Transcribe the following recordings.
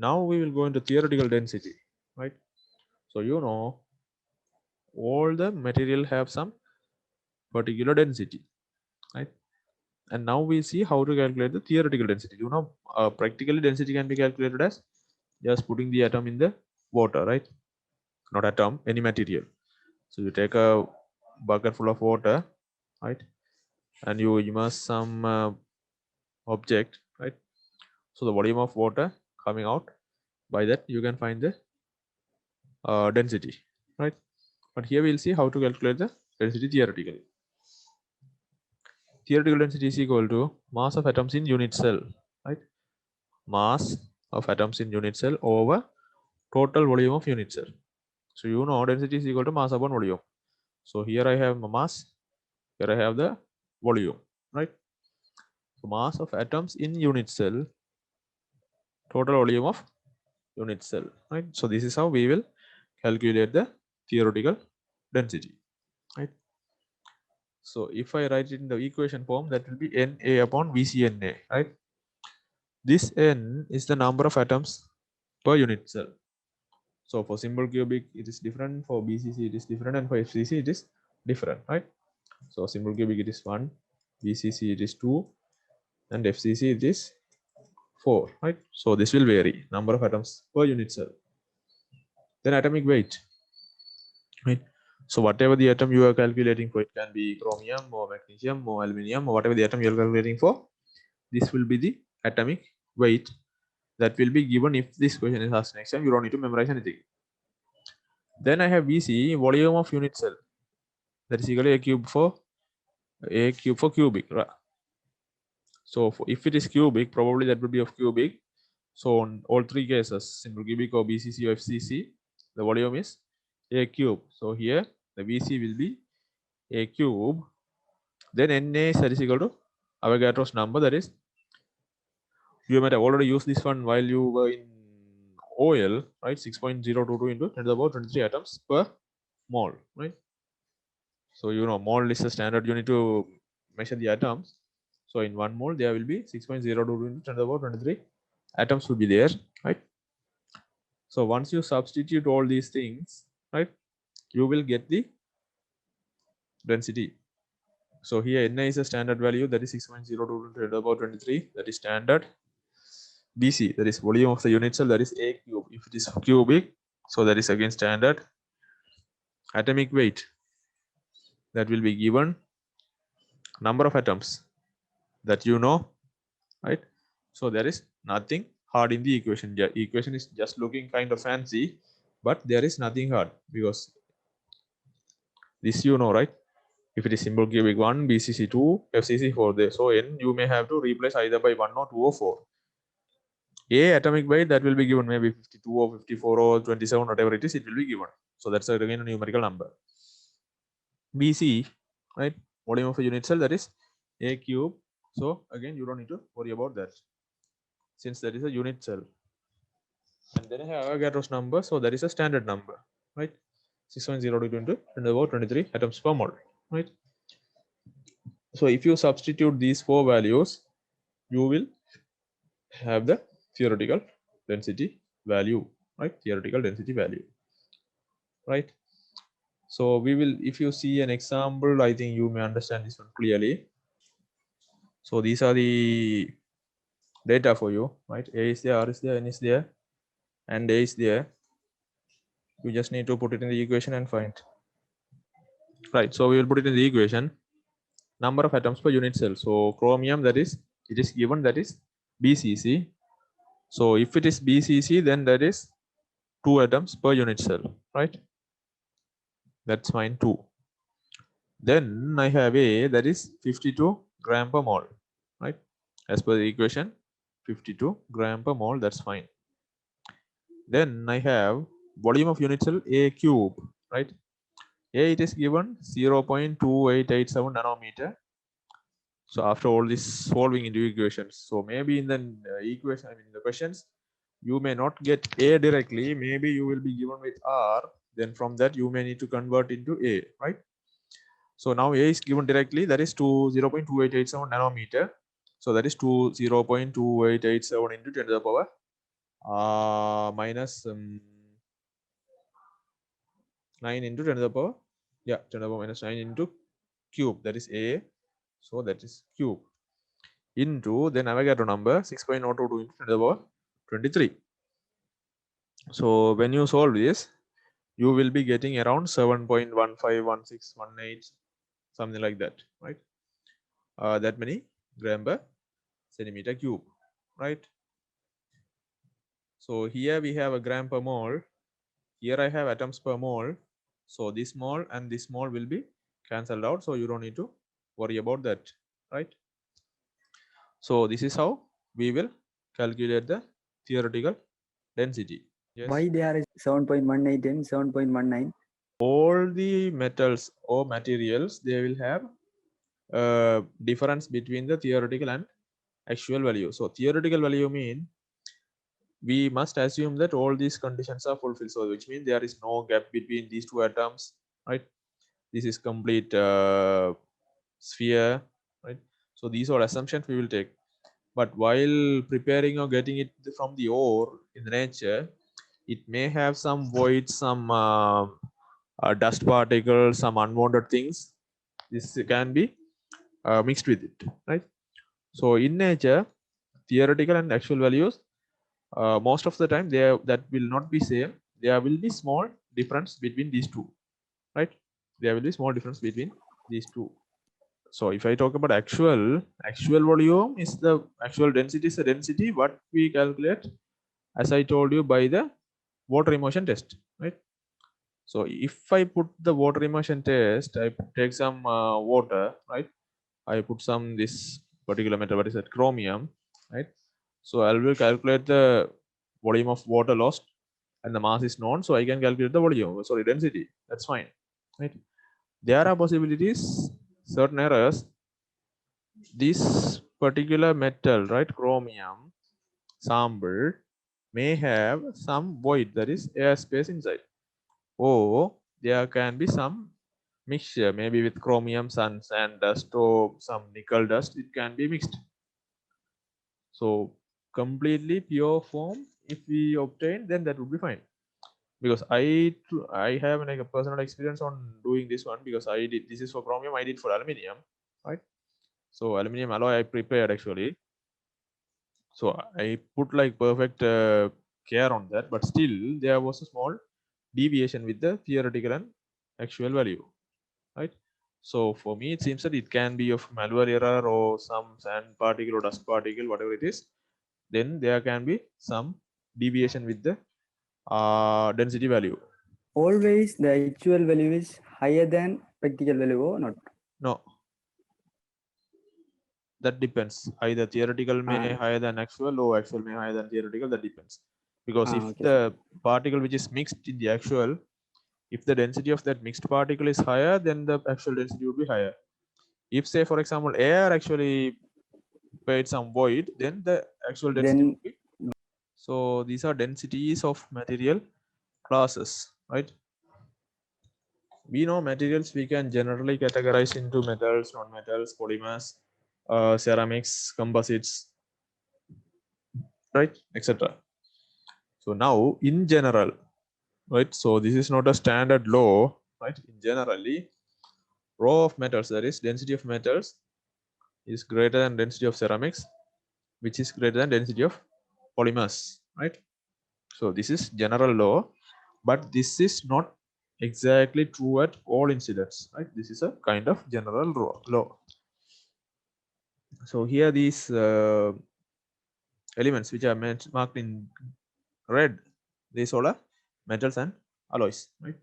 Now we will go into theoretical density, right? So you know all the material have some particular density, right? And now we see how to calculate the theoretical density. You know, practically density can be calculated as just putting the atom in the water, right? Not atom, any material. So you take a bucket full of water, right? And you immerse some object, right? So the volume of water coming out, by that you can find the density, right? But here we'll see how to calculate the density theoretically. Theoretical density is equal to mass of atoms in unit cell, right? Mass of atoms in unit cell over total volume of unit cell. So you know density is equal to mass upon volume. So here I have mass, here I have the volume, right? So mass of atoms in unit cell, total volume of unit cell, right? So this is how we will calculate the theoretical density, right? So if I write it in the equation form, that will be Na upon VCNA, right? This N is the number of atoms per unit cell. So for simple cubic it is different, for BCC it is different, and for FCC it is different, right? So simple cubic it is 1, BCC it is 2, and FCC it is 4, right? So this will vary, number of atoms per unit cell. Then atomic weight, right? So whatever the atom you are calculating for, it can be chromium or magnesium or aluminium or whatever the atom you are calculating for, this will be the atomic weight that will be given if this question is asked next time. You don't need to memorize anything. Then I have VC, volume of unit cell, that is equal to a cube for cubic, right? So if it is cubic, probably that would be of cubic. So in all three cases, simple cubic or BCC or FCC, the volume is a cube. So here the VC will be a cube. Then Na is equal to Avogadro's number, that is, you might have already used this one while you were in oil, right? 6.022 into 10 to the power 23 atoms per mole, right? So you know mole is a standard unit to measure the atoms. So in 1 mole there will be 6.022 into 10 to the power 23 atoms will be there, right? So once you substitute all these things, right, you will get the density. So here Na is a standard value, that is 6.022 into 10 to the power 23, that is standard. BC, that is volume of the unit cell, that is a cube. If it is cubic, so that is again standard. Atomic weight, that will be given. Number of atoms, that you know, right? So there is nothing hard in the equation. The equation is just looking kind of fancy, but there is nothing hard, because this you know, right? If it is simple cubic 1, BCC 2, FCC 4 there. So N you may have to replace either by 1 or 2 or 4. A atomic weight, that will be given maybe 52 or 54 or 27, whatever it is, it will be given. So that's again a numerical number. BC, right? Volume of a unit cell, that is a cube. So again you don't need to worry about that, since that is a unit cell. And then I have Avogadro's number, so that is a standard number, right? 6.022 into 10 to the power 23 atoms per mole, right? So if you substitute these four values, you will have the theoretical density value, right? Theoretical density value, right? So we will, if you see an example, I think you may understand this one clearly. So these are the data for you, right? A is there, R is there, N is there, and A is there. You just need to put it in the equation and find, right? So we will put it in the equation. Number of atoms per unit cell. So chromium, that is, it is given, that is BCC. So if it is BCC, then that is 2 atoms per unit cell, right? That's fine, 2. Then I have A, that is 52 gram per mole, right? As per the equation, 52 gram per mole, that's fine. Then I have volume of unit cell A cube, right? A, it is given 0.2887 nanometer. So after all this solving into equations, so maybe in the equation, I mean in the questions, you may not get A directly, maybe you will be given with R, then from that you may need to convert into A, right? So now A is given directly, that is 0.2887 nanometer. So that is 0.2887 into 10 to the power minus 9 into 10 to the power, 10 to the power minus 9 into cube, that is A, so that is cube, into then Avogadro number 6.022 into 10 to the power 23. So when you solve this, you will be getting around 7.151618, something like that, right? That many gram per centimeter cube, right? So here we have a gram per mole. Here I have atoms per mole. So this mole and this mole will be cancelled out. So you don't need to worry about that, right? So this is how we will calculate the theoretical density. Yes. Why there is 7.18 and 7.19? All the metals or materials, they will have difference between the theoretical and actual value. So theoretical value mean we must assume that all these conditions are fulfilled. So which means there is no gap between these two atoms, right? This is complete sphere, right? So these are assumptions we will take. But while preparing or getting it from the ore in the nature, it may have some voids, some dust particles, some unwanted things. This can be mixed with it, right? So in nature, theoretical and actual values, most of the time that will not be same. There will be small difference between these two, right? There will be small difference between these two. So if I talk about actual volume is the actual density is the density what we calculate, as I told you, by the water immersion test, right? So if I put the water immersion test, I take some water, right? I put some this particular metal, what is that, chromium, right? So I will calculate the volume of water lost and the mass is known, so I can calculate the volume, sorry, density. That's fine, right? There are possibilities, certain errors. This particular metal, right, chromium sample may have some void, that is airspace inside, or there can be some mixture, maybe with chromium, sun, sand dust, or some nickel dust. It can be mixed. So completely pure form, if we obtain, then that would be fine. Because I have like a personal experience on doing this one, because I did, this is for chromium, I did for aluminium, right? So aluminium alloy I prepared actually. So I put like perfect care on that, but still there was a small deviation with the theoretical and actual value, right? So for me, it seems that it can be of malware error or some sand particle or dust particle, whatever it is. Then there can be some deviation with the density value. Always the actual value is higher than practical value or not? No, that depends. Either theoretical may higher than actual, or actual may higher than theoretical. That depends. Because if Okay, the particle which is mixed in the actual, if the density of that mixed particle is higher, then the actual density would be higher. If, say, for example, air actually paid some void, then the actual density would be. So these are densities of material classes, right? We know materials we can generally categorize into metals, non-metals, polymers, ceramics, composites, right, etc. So now in general, right, so this is not a standard law, right? In generally, row of metals, that is density of metals, is greater than density of ceramics, which is greater than density of polymers, right? So this is general law, but this is not exactly true at all incidents, right? This is a kind of general law. So here these elements which are marked in red, these all are metals and alloys, right?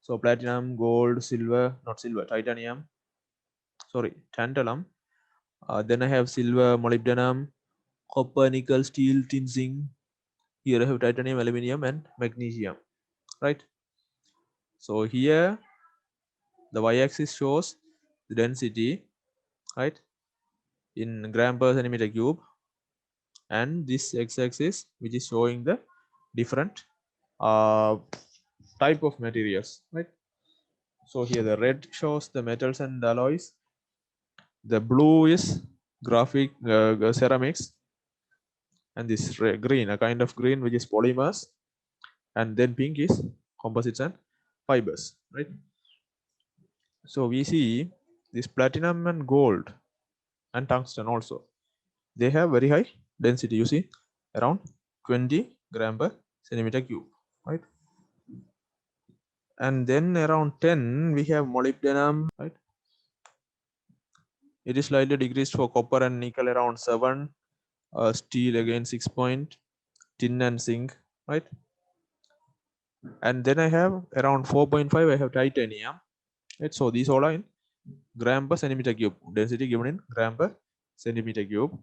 So platinum, gold, silver, not silver, titanium, sorry, tantalum. Then I have silver, molybdenum, copper, nickel, steel, tin, zinc. Here I have titanium, aluminium, and magnesium, right? So here the y-axis shows the density, right, in gram per centimeter cube, and this x-axis which is showing the different type of materials, right? So here the red shows the metals and alloys, the blue is graphic ceramics, and this green, a kind of green which is polymers, and then pink is composites and fibers, right? So we see this platinum and gold and tungsten also, they have very high density, you see, around 20 gram per centimeter cube, right? And then around 10 we have molybdenum, right? It is slightly decreased for copper and nickel, around 7, steel again 6 point, tin and zinc, right? And then I have around 4.5 I have titanium, right? So these all are in gram per centimeter cube, density given in gram per centimeter cube.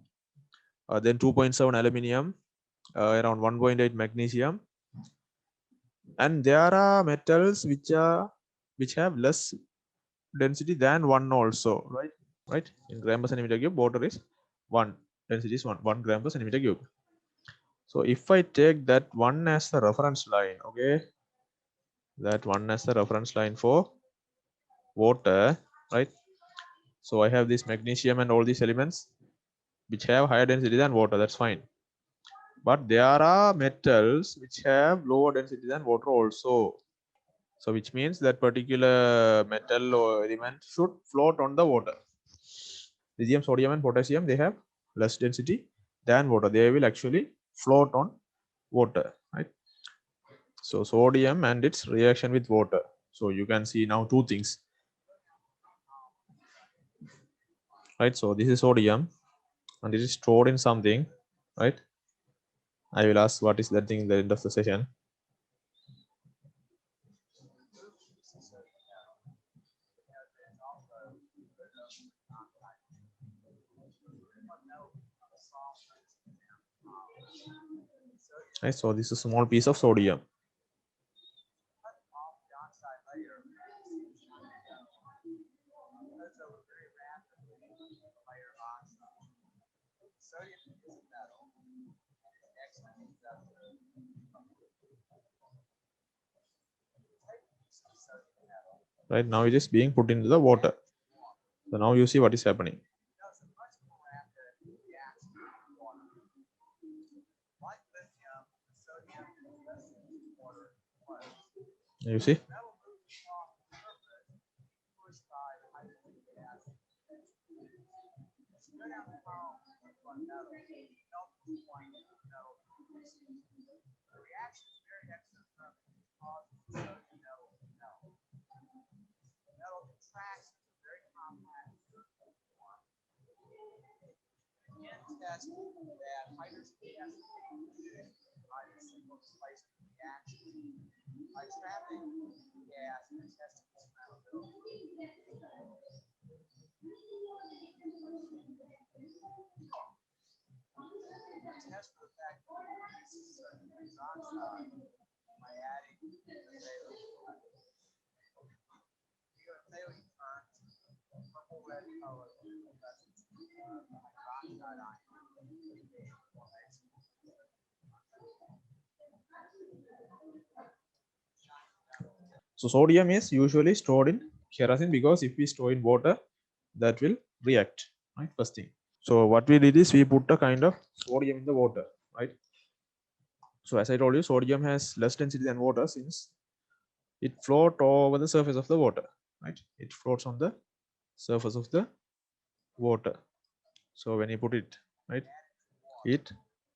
Then 2.7 aluminium, around 1.8 magnesium, and there are metals which have less density than 1 also, right? In gram per centimeter cube, water is 1, density is 1 gram per centimeter cube. So if I take that one as the reference line, okay, that one as the reference line for water, right? So I have this magnesium and all these elements which have higher density than water, that's fine. But there are metals which have lower density than water also. So which means that particular metal or element should float on the water. Lithium, sodium and potassium, they have less density than water. They will actually float on water, right? So sodium and its reaction with water. So you can see now two things, right? So this is sodium and it is stored in something, right? I will ask what is that thing at the end of the session. Right, so this is a small piece of sodium. Right, now it is being put into the water. So now you see what is happening. You see? So sodium is usually stored in kerosene because if we store in water, that will react, right? First thing. So what we did is we put a kind of sodium in the water, right? So as I told you, sodium has less density than water since it floats over the surface of the water, right? It floats on the surface of the water. So when you put it, right, it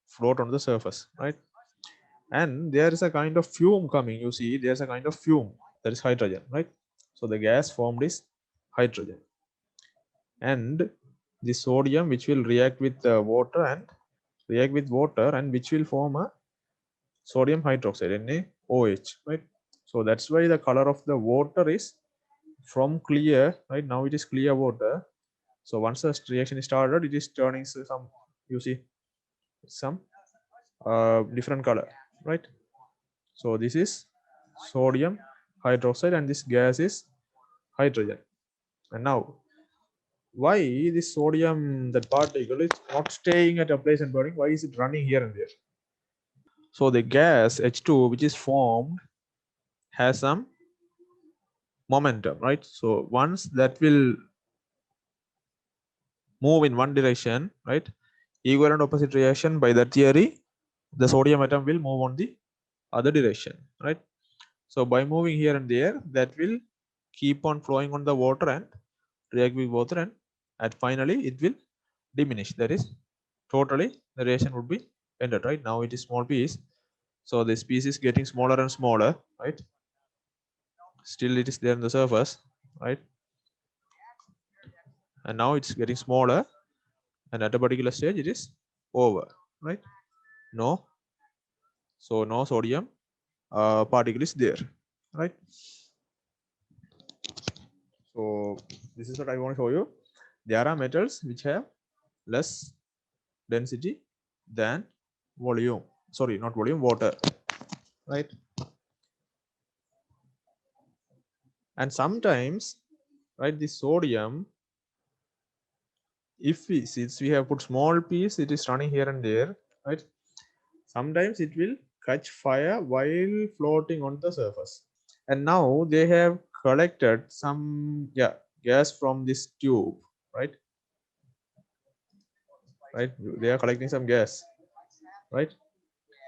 float on the surface, right? And there is a kind of fume coming. You see, there's a kind of fume, that is hydrogen, right? So the gas formed is hydrogen, and the sodium which will react with water and which will form a sodium hydroxide, NaOH, right? So that's why the color of the water is from clear, right? Now it is clear water. So once the reaction is started, it is turning some, you see, some different color, right? So this is sodium hydroxide and this gas is hydrogen. And now why this sodium, that particle, is not staying at a place and burning? Why is it running here and there? So the gas H2 which is formed has some momentum, right? So once that will move in one direction, right, equivalent opposite reaction, by that theory, the sodium atom will move on the other direction, right? So by moving here and there, that will keep on flowing on the water and react with water, and finally it will diminish. That is, totally the reaction would be ended, right? Now it is small piece, so this piece is getting smaller and smaller, right? Still it is there on the surface, right? And now it's getting smaller, and at a particular stage it is over, right? No, so no sodium particle is there, right? So this is what I want to show you. There are metals which have less density than volume, sorry, not volume, water, right? And sometimes, right, the sodium, if we, since we have put small piece, it is running here and there, right? Sometimes it will catch fire while floating on the surface. And now they have collected some gas from this tube, right? They are collecting some gas, right?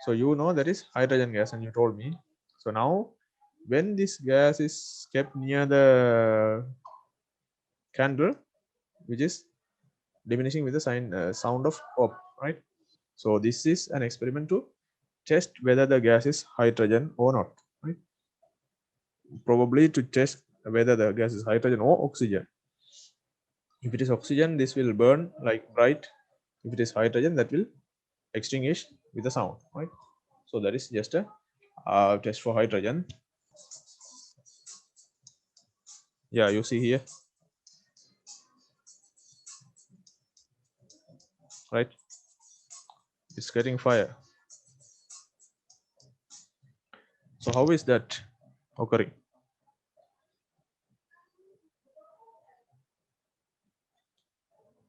So you know that is hydrogen gas, and you told me. So now when this gas is kept near the candle, which is diminishing with the sound of pop, right? So this is an experiment to test whether the gas is hydrogen or not, right? Probably to test whether the gas is hydrogen or oxygen. If it is oxygen, this will burn like bright. If it is hydrogen, that will extinguish with a sound, right? So that is just a test for hydrogen. Yeah, you see here, right? It's getting fire. So how is that occurring?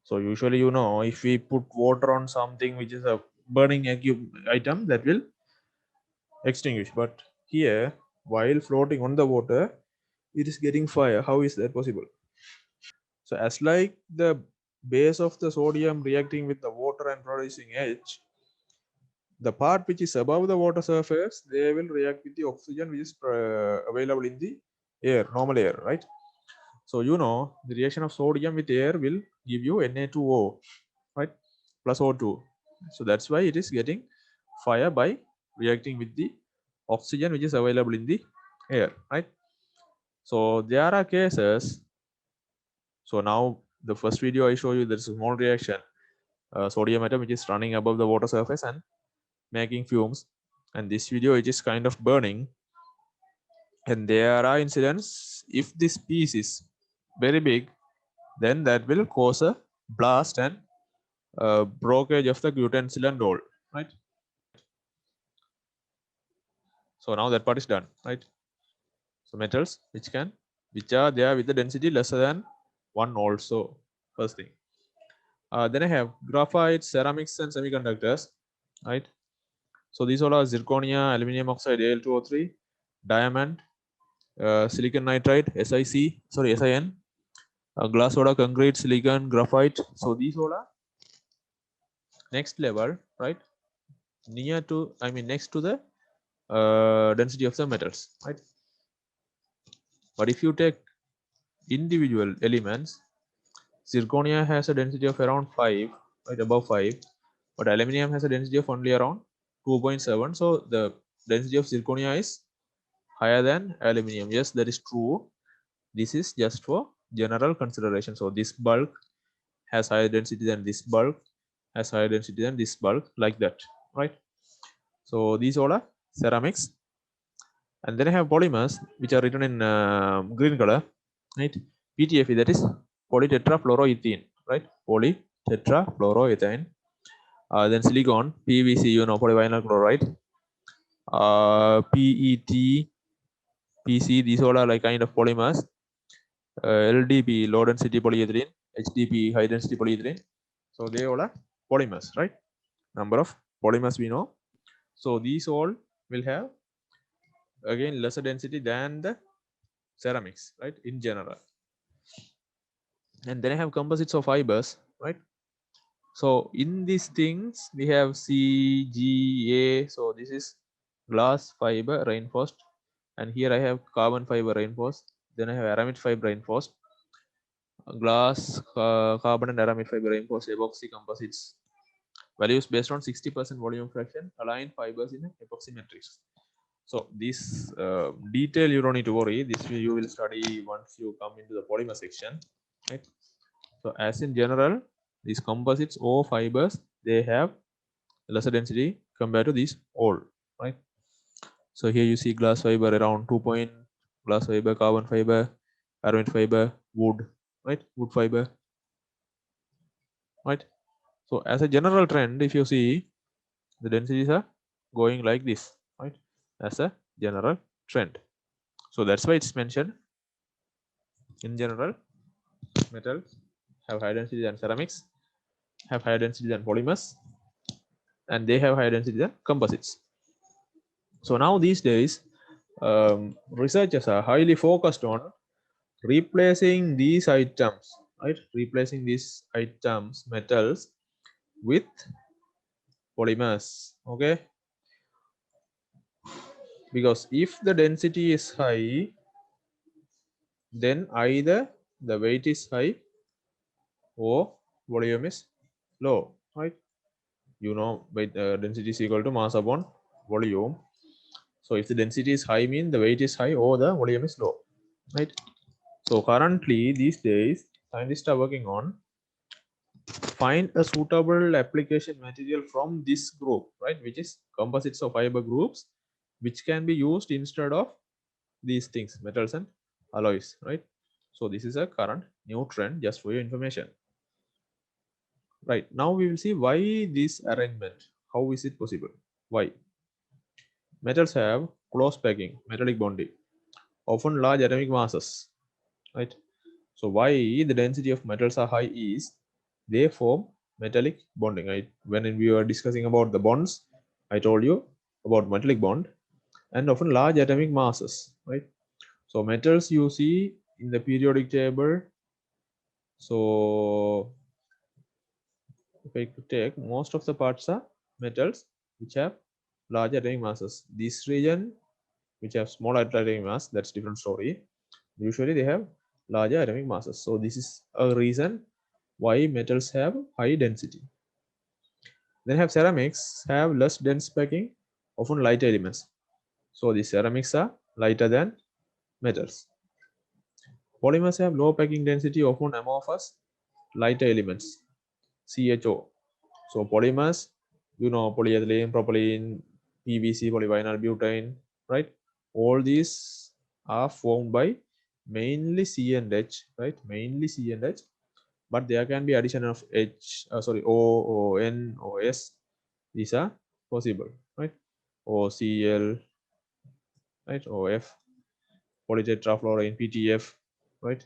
So usually, you know, if we put water on something which is a burning item, that will extinguish. But here, while floating on the water, it is getting fire. How is that possible? So as like the base of the sodium reacting with the water and producing H, the part which is above the water surface, they will react with the oxygen which is available in the air, normal air, right? So you know the reaction of sodium with air will give you Na2O, right? Plus O2. So that's why it is getting fire by reacting with the oxygen which is available in the air, right? So there are cases. So now the first video I show you, there's a small reaction, sodium atom which is running above the water surface and making fumes, and this video it is kind of burning. And there are incidents, if this piece is very big, then that will cause a blast and breakage of the utensil and all, right? So now that part is done, right? So metals which are there with the density lesser than 1 also, first thing. Then I have graphite, ceramics, and semiconductors, right? So these all are zirconia, aluminum oxide, Al2O3, diamond, silicon nitride, SiN, glass soda, concrete, silicon, graphite. So these all are next level, right? Near to, I mean, next to the density of the metals, right? But if you take individual elements, zirconia has a density of around 5, right, above 5, but aluminum has a density of only around 2.7. So the density of zirconia is higher than aluminum. Yes, that is true. This is just for general consideration. So this bulk has higher density than this bulk, has higher density than this bulk, like that, right? So these all are ceramics. And then I have polymers, which are written in green color, right? PTFE, that is polytetrafluoroethene, right? Polytetrafluoroethane. Then silicon, PVC, you know, polyvinyl chloride. PET, PC, these all are like kind of polymers. LDP, low density polyethylene. HDP, high density polyethylene. So they all are polymers, right? Number of polymers we know. So these all will have again lesser density than the ceramics, right, in general. And then I have composites of fibers, right? So in these things we have C, G, A. So this is glass fiber reinforced, and here I have carbon fiber reinforced. Then I have aramid fiber reinforced, glass, carbon and aramid fiber reinforced epoxy composites. Values based on 60% volume fraction, aligned fibers in epoxy matrix. So this detail you don't need to worry. This you will study once you come into the polymer section, right? So as in general, these composites or fibers, they have lesser density compared to these all, right? So here you see glass fiber around 2 point, glass fiber, carbon fiber, aramid fiber, wood, right? Wood fiber, right? So as a general trend, if you see, the densities are going like this, right? As a general trend. So that's why it's mentioned in general, metals have higher density than ceramics, have higher density than polymers, and they have higher density than composites. So now these days, researchers are highly focused on replacing these items, right? Replacing these items, metals, with polymers, okay? Because if the density is high, then either the weight is high or volume is low, right? You know, weight density is equal to mass upon volume. So if the density is high, mean the weight is high or the volume is low, right? So currently these days, scientists are working on find a suitable application material from this group, right? Which is composites of fiber groups, which can be used instead of these things, metals and alloys, right? So this is a current new trend, just for your information. Right, now we will see why this arrangement, how is it possible, why. Metals have close packing, metallic bonding, often large atomic masses, right? So why the density of metals are high is they form metallic bonding, right? When we were discussing about the bonds, I told you about metallic bond, and often large atomic masses, right? So metals you see in the periodic table. So if I could take, most of the parts are metals which have large atomic masses. This region which have small atomic mass, that's different story. Usually they have larger atomic masses. So this is a reason why metals have high density. Then have ceramics have less dense packing, often lighter elements. So the ceramics are lighter than metals. Polymers have low packing density, often amorphous, lighter elements. CHO. So polymers, you know, polyethylene, propylene, PVC, polyvinyl butane, right? All these are formed by mainly C and H, right? Mainly C and H, but there can be addition of H, O, N, O, S. These are possible, right? OCl, right? OF, polytetrafluorine, PTF, right?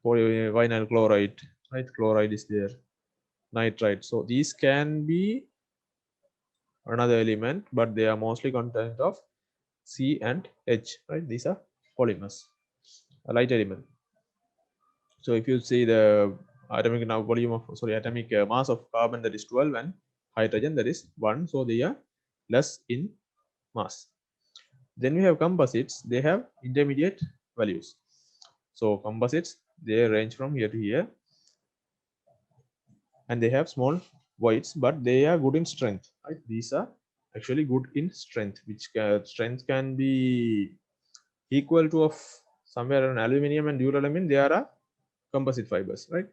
Polyvinyl chloride, right? Chloride is there, nitride. So these can be another element, but they are mostly content of C and H, right? These are polymers, a light element. So if you see the atomic volume of, atomic mass of carbon, that is 12, and hydrogen, that is 1, so they are less in mass. Then we have composites, they have intermediate values. So composites, they range from here to here, and they have small voids, but they are good in strength, right? These are actually good in strength, which strength can be equal to of somewhere on aluminum and duralumin. There are composite fibers, right?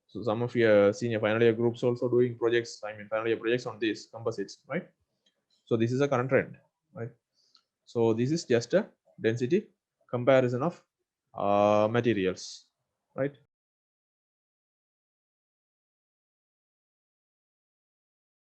So some of your senior final year groups also doing projects, final year projects on these composites, right? So this is a current trend, right? So this is just a density comparison of materials, right?